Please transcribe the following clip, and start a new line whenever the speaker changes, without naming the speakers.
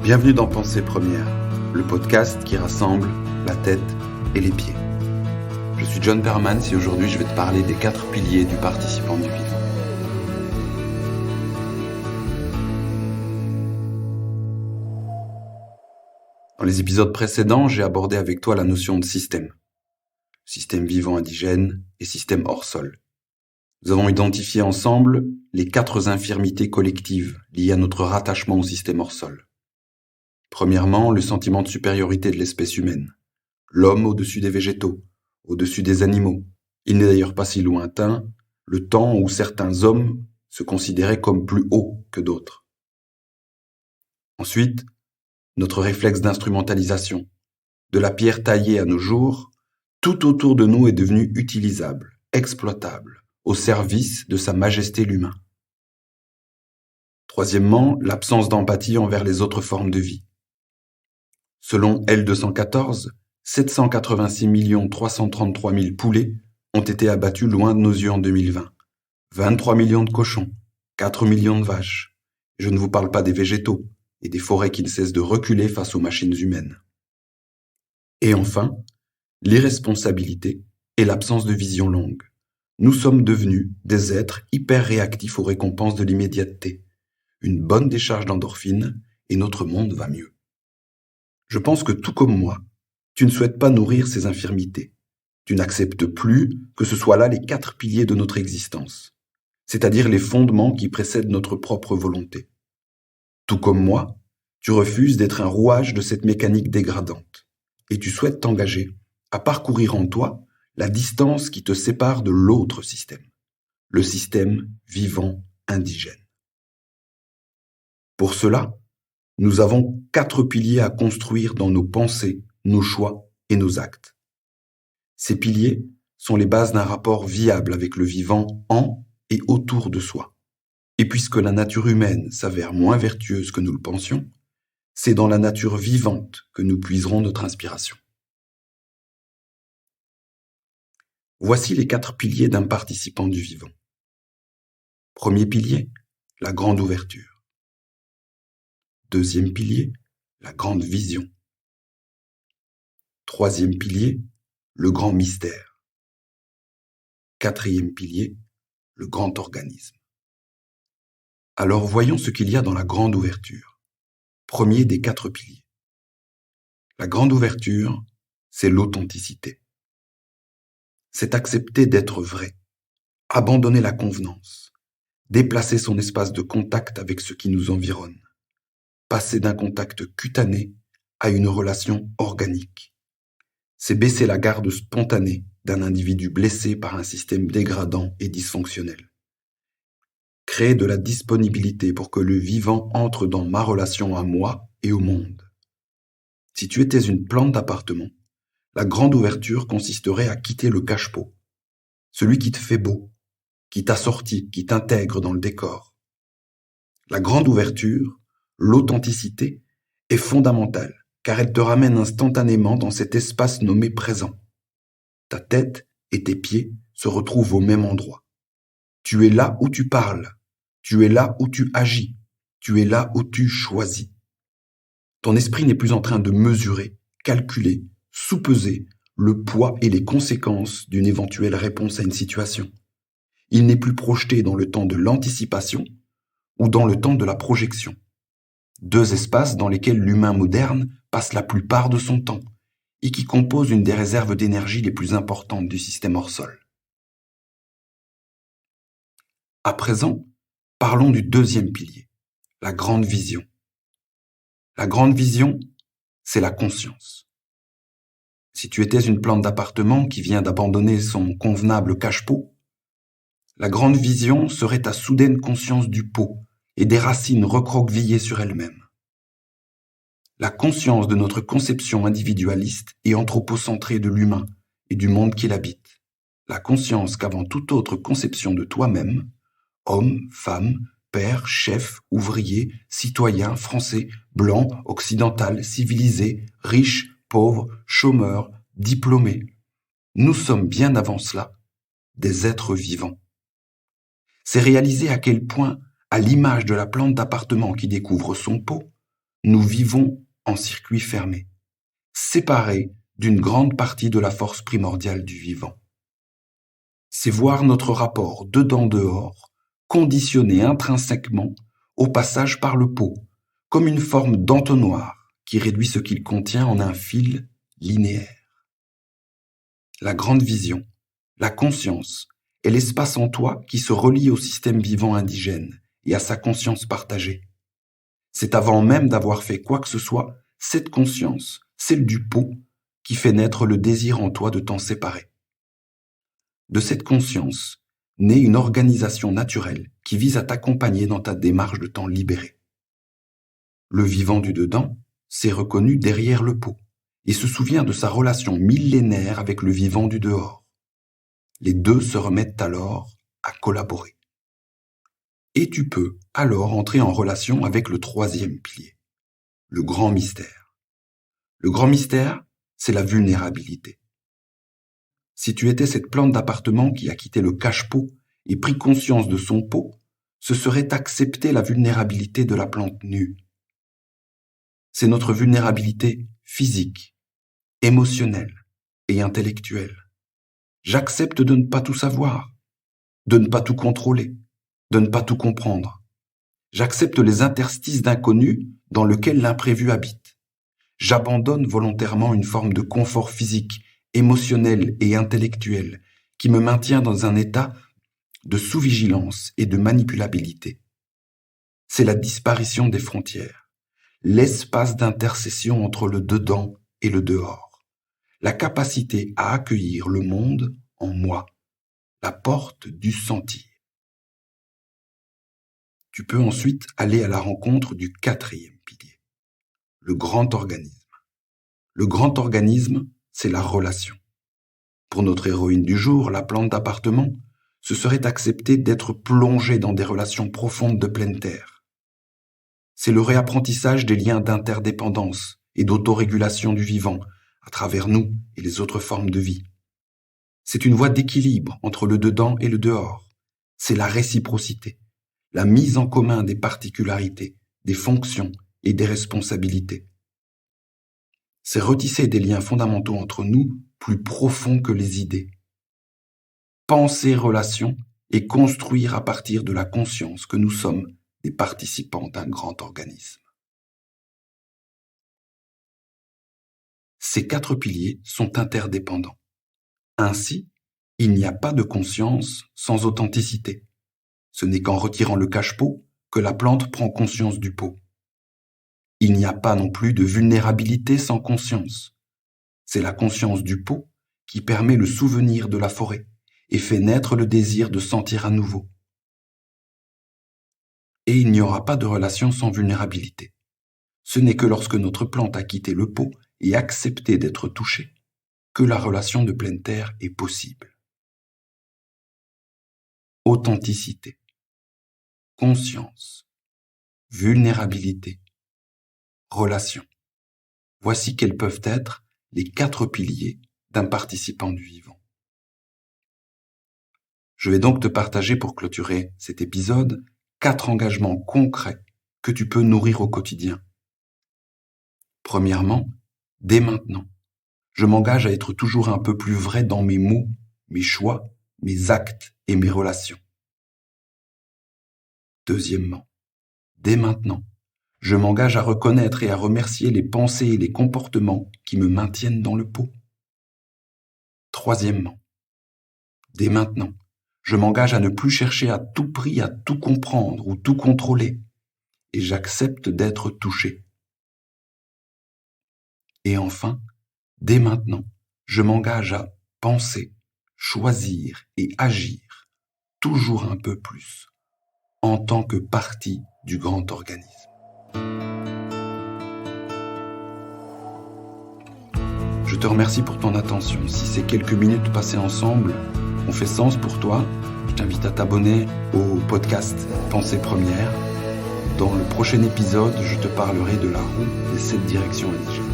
Bienvenue dans Pensée Première, le podcast qui rassemble la tête et les pieds. Je suis John Permans et aujourd'hui je vais te parler des 4 piliers du participant du vivant. Dans les épisodes précédents, j'ai abordé avec toi la notion de système. Système vivant indigène et système hors sol. Nous avons identifié ensemble les 4 infirmités collectives liées à notre rattachement au système hors sol. Premièrement, le sentiment de supériorité de l'espèce humaine. L'homme au-dessus des végétaux, au-dessus des animaux. Il n'est d'ailleurs pas si lointain le temps où certains hommes se considéraient comme plus hauts que d'autres. Ensuite, notre réflexe d'instrumentalisation. De la pierre taillée à nos jours, tout autour de nous est devenu utilisable, exploitable, au service de Sa Majesté l'humain. Troisièmement, l'absence d'empathie envers les autres formes de vie. Selon L214, 786 333 000 poulets ont été abattus loin de nos yeux en 2020, 23 millions de cochons, 4 millions de vaches. Je ne vous parle pas des végétaux et des forêts qui ne cessent de reculer face aux machines humaines. Et enfin, l'irresponsabilité et l'absence de vision longue. Nous sommes devenus des êtres hyper réactifs aux récompenses de l'immédiateté. Une bonne décharge d'endorphines et notre monde va mieux. Je pense que tout comme moi, tu ne souhaites pas nourrir ces infirmités. Tu n'acceptes plus que ce soient là les 4 piliers de notre existence, c'est-à-dire les fondements qui précèdent notre propre volonté. Tout comme moi, tu refuses d'être un rouage de cette mécanique dégradante, et tu souhaites t'engager à parcourir en toi la distance qui te sépare de l'autre système, le système vivant indigène. Pour cela, nous avons 4 piliers à construire dans nos pensées, nos choix et nos actes. Ces piliers sont les bases d'un rapport viable avec le vivant en et autour de soi. Et puisque la nature humaine s'avère moins vertueuse que nous le pensions, c'est dans la nature vivante que nous puiserons notre inspiration. Voici les 4 piliers d'un participant du vivant. Premier pilier, la grande ouverture. Deuxième pilier, la grande vision. Troisième pilier, le grand mystère. Quatrième pilier, le grand organisme. Alors voyons ce qu'il y a dans la grande ouverture. Premier des 4 piliers. La grande ouverture, c'est l'authenticité. C'est accepter d'être vrai, abandonner la convenance, déplacer son espace de contact avec ce qui nous environne, passer d'un contact cutané à une relation organique. C'est baisser la garde spontanée d'un individu blessé par un système dégradant et dysfonctionnel. Créer de la disponibilité pour que le vivant entre dans ma relation à moi et au monde. Si tu étais une plante d'appartement, la grande ouverture consisterait à quitter le cache-pot, celui qui te fait beau, qui t'assortit, qui t'intègre dans le décor. La grande ouverture, l'authenticité, est fondamentale, car elle te ramène instantanément dans cet espace nommé présent. Ta tête et tes pieds se retrouvent au même endroit. Tu es là où tu parles, tu es là où tu agis, tu es là où tu choisis. Ton esprit n'est plus en train de mesurer, calculer, sous-peser le poids et les conséquences d'une éventuelle réponse à une situation. Il n'est plus projeté dans le temps de l'anticipation ou dans le temps de la projection. 2 espaces dans lesquels l'humain moderne passe la plupart de son temps et qui composent une des réserves d'énergie les plus importantes du système hors sol. À présent, parlons du 2e pilier, la grande vision. La grande vision, c'est la conscience. Si tu étais une plante d'appartement qui vient d'abandonner son convenable cache-pot, la grande vision serait ta soudaine conscience du pot et des racines recroquevillées sur elles-mêmes. La conscience de notre conception individualiste et anthropocentrée de l'humain et du monde qu'il habite. La conscience qu'avant toute autre conception de toi-même, homme, femme, père, chef, ouvrier, citoyen, français, blanc, occidental, civilisé, riche, pauvre, chômeur, diplômé, nous sommes bien avant cela des êtres vivants. C'est réaliser à quel point, à l'image de la plante d'appartement qui découvre son pot, nous vivons en circuit fermé, séparés d'une grande partie de la force primordiale du vivant. C'est voir notre rapport dedans-dehors, conditionné intrinsèquement au passage par le pot, comme une forme d'entonnoir qui réduit ce qu'il contient en un fil linéaire. La grande vision, la conscience, est l'espace en toi qui se relie au système vivant indigène et à sa conscience partagée. C'est avant même d'avoir fait quoi que ce soit, cette conscience, celle du pot, qui fait naître le désir en toi de t'en séparer. De cette conscience naît une organisation naturelle qui vise à t'accompagner dans ta démarche de t'en libérer. Le vivant du dedans s'est reconnu derrière le pot et se souvient de sa relation millénaire avec le vivant du dehors. Les deux se remettent alors à collaborer. Et tu peux alors entrer en relation avec le troisième pilier, le grand mystère. Le grand mystère, c'est la vulnérabilité. Si tu étais cette plante d'appartement qui a quitté le cache-pot et pris conscience de son pot, ce serait accepter la vulnérabilité de la plante nue. C'est notre vulnérabilité physique, émotionnelle et intellectuelle. J'accepte de ne pas tout savoir, de ne pas tout contrôler, de ne pas tout comprendre. J'accepte les interstices d'inconnu dans lesquels l'imprévu habite. J'abandonne volontairement une forme de confort physique, émotionnel et intellectuel qui me maintient dans un état de sous-vigilance et de manipulabilité. C'est la disparition des frontières, l'espace d'intercession entre le dedans et le dehors, la capacité à accueillir le monde en moi, la porte du sentir. Tu peux ensuite aller à la rencontre du quatrième pilier, le grand organisme. Le grand organisme, c'est la relation. Pour notre héroïne du jour, la plante d'appartement, ce serait accepter d'être plongée dans des relations profondes de pleine terre. C'est le réapprentissage des liens d'interdépendance et d'autorégulation du vivant à travers nous et les autres formes de vie. C'est une voie d'équilibre entre le dedans et le dehors. C'est la réciprocité, la mise en commun des particularités, des fonctions et des responsabilités. C'est retisser des liens fondamentaux entre nous plus profonds que les idées. Penser relation et construire à partir de la conscience que nous sommes des participants d'un grand organisme. Ces 4 piliers sont interdépendants. Ainsi, il n'y a pas de conscience sans authenticité. Ce n'est qu'en retirant le cache-pot que la plante prend conscience du pot. Il n'y a pas non plus de vulnérabilité sans conscience. C'est la conscience du pot qui permet le souvenir de la forêt et fait naître le désir de sentir à nouveau. Et il n'y aura pas de relation sans vulnérabilité. Ce n'est que lorsque notre plante a quitté le pot et accepté d'être touchée que la relation de pleine terre est possible. Authenticité, conscience, vulnérabilité, relation. Voici quels peuvent être les 4 piliers d'un participant du vivant. Je vais donc te partager pour clôturer cet épisode 4 engagements concrets que tu peux nourrir au quotidien. Premièrement, dès maintenant, je m'engage à être toujours un peu plus vrai dans mes mots, mes choix, mes actes et mes relations. Deuxièmement, dès maintenant, je m'engage à reconnaître et à remercier les pensées et les comportements qui me maintiennent dans le pot. Troisièmement, dès maintenant, je m'engage à ne plus chercher à tout prix à tout comprendre ou tout contrôler, et j'accepte d'être touché. Et enfin, dès maintenant, je m'engage à penser, choisir et agir toujours un peu plus, en tant que partie du grand organisme. Je te remercie pour ton attention. Si ces quelques minutes passées ensemble ont fait sens pour toi, je t'invite à t'abonner au podcast Pensée Première. Dans le prochain épisode, je te parlerai de la roue des 7 directions indigènes.